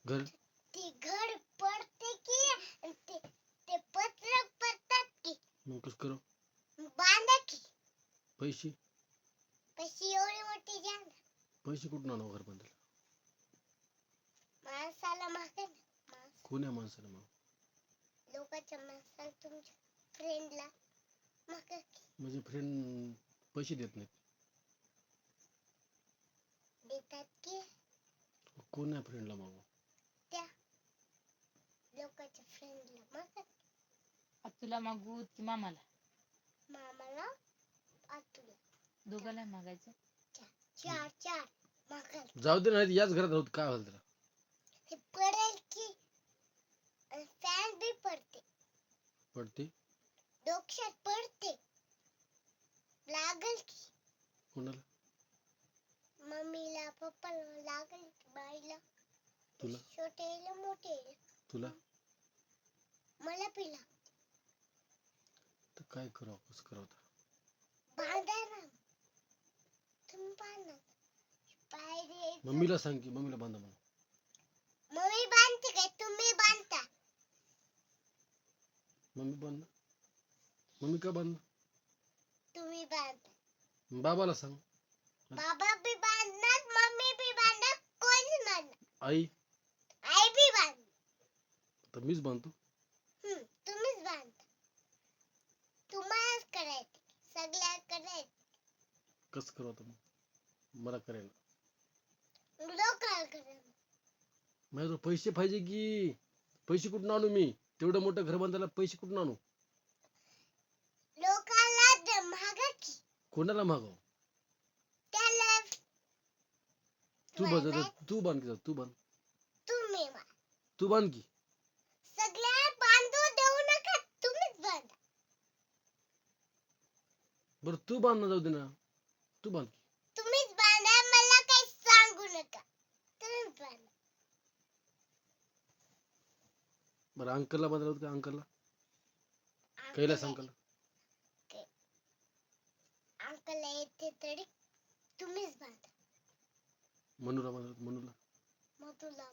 घर ते घर पडते की ते पत्र पडतात की मग कसं करू? बांधा की पैसे एवढी मोठी जागा पैसे कुठून आणू घर बांधायला? माणसाला मागे माणस कोण्या माणसाला मग? लोकांच्या माणसाला तुमच्या फ्रेंडला मागे म्हणजे फ्रेंड पैसे देत नाहीत. देतात की कोण्या फ्रेंडला मागू? त्या लोकांच्या फ्रेंडला मागे तुला मागू की मामाला? मामाला आतुला दोघाला मागायचं. चार मागाल जाऊ दे नाही याच घरात राहत काय व्हाल त्याला? हे पडेल की फॅन बी पडते डोक्यात पडते लागल की कोणाला? मम्मीला पप्पाला लागल की बाईला तुला छोटेला मोठेला तुला मला पिला तर काय करावं कसं करावं आता? बांधा ना तुम्ही बांधा पाय द्यायचं मम्मीला सांग की मम्मीला बांधा म्हणून. मम्मी बांधते काय तुम्ही बांधता मम्मी बांध मम्मी का बांध तुम्ही बांधता बाबाला सांग. बाबा भी बांधणार मम्मी भी बांधणार कोणी बांधणार आई आई भी बांध तर मीच बांधतो. तुम्हीच बांधता तुम्हालाच करायचं सगळ्या करायचं कसं करावं आता मग मला करायला? लोकांना करायचं माझ्याजवळ पैसे पाहिजे की पैसे कुठून आणू मी? तेवढं मोठं घर बांधायला पैसे कुठून आणू? लोकांना मागा की कोणाला मागाव? त्याला तू बांध तू बांध की तू बांध तुम्ही तू बांध की. सगळ्या बांधू देऊ नका तुम्हीच बांधा बरं तू बांध ना जाऊ दे ना तू बांध की. तुम्हीच बांधा मला काही सांगू नका तुम्हीच बांधा बरं अंकलला बांधायला होतं का अंकलला? कैलास अंकलला अंकलला येते तरी तुम्हीच बांधा मनूला बांधायला मनूला मग तुला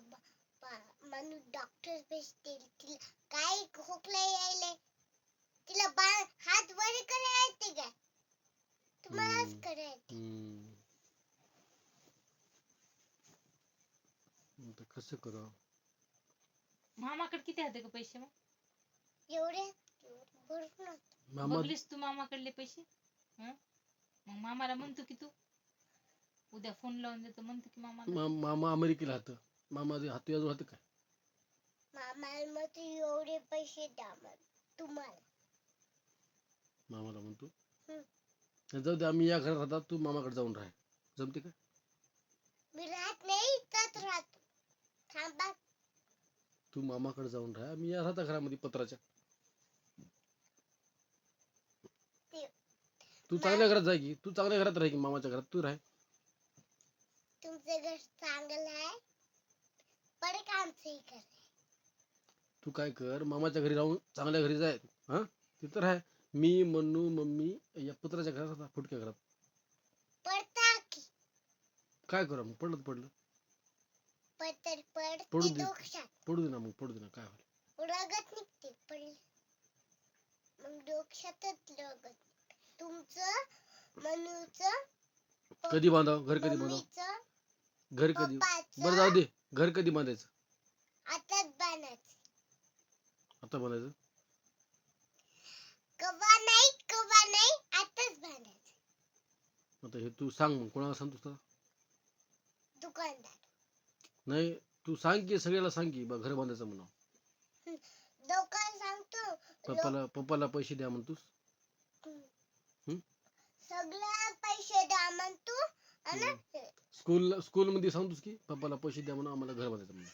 म्हणून डॉक्टर भेटतील तिला काय खोकला यायले तिला हात वर करायचे काय तुम्हालाच करायचे आता कसं करावं? मामाकडे किती होते का पैसे? मग एवढे भरपूर मामा बघलीस तू मामाकडले पैसे? मग मामाला म्हणतो की तू उद्या फोन लावून देतो म्हणतो की मामाला. मामा अमेरिकेला राहतं. मामा हात याजवळ राहतं काय? मामाला मग एवढे पैसे द्या तुम्हाला मामाला म्हणतो जाऊ दे आम्ही या घरात राहतात तू मामाकडे जाऊन राह जमते का? मी राहत नाही इथंच राहतो थांबा तू मामाकडे जाऊन राह मी या राहता घरामध्ये पत्राच्या. तू चांगल्या घरात जाय की तू चांगल्या घरात राह की मामाच्या घरात तू राह. तुमचं घर चांगलं आहे पण आमचं घर तू काय कर मामाच्या घरी राहून चांगल्या घरी जाय हा तिथं राह. मी मन्नू मम्मी या पत्राच्या घरात राहता फुटक्या घरात. पडता की काय करू मग पडलं पडलं पडते डोक्यात पडू दे ना मग पडू दे ना काय होईल? रगत निघते पडली मग डोक्यातच रगत तुमचं मनूचं कधी बांधाव घर कधी बांधाव घर कधी बरं जाऊ दे घर कधी बांधायचं? आताच बांधायचं आता बांधायचं कवा नाही आताच बांधायचं. आता हे तू सांग मग कोणाला सांगतोस? दुकानदार नाही तू सांग की सगळ्याला सांग की बा घर बांधायचं म्हणून. दुकान सांगतो पप्पाला पैसे द्या म्हणतोस. सगळ्या पैसे द्या म्हणतो स्कूल मध्ये सांगतोस की पप्पाला पैसे द्या म्हणून आम्हाला घर बांधायचं म्हणून.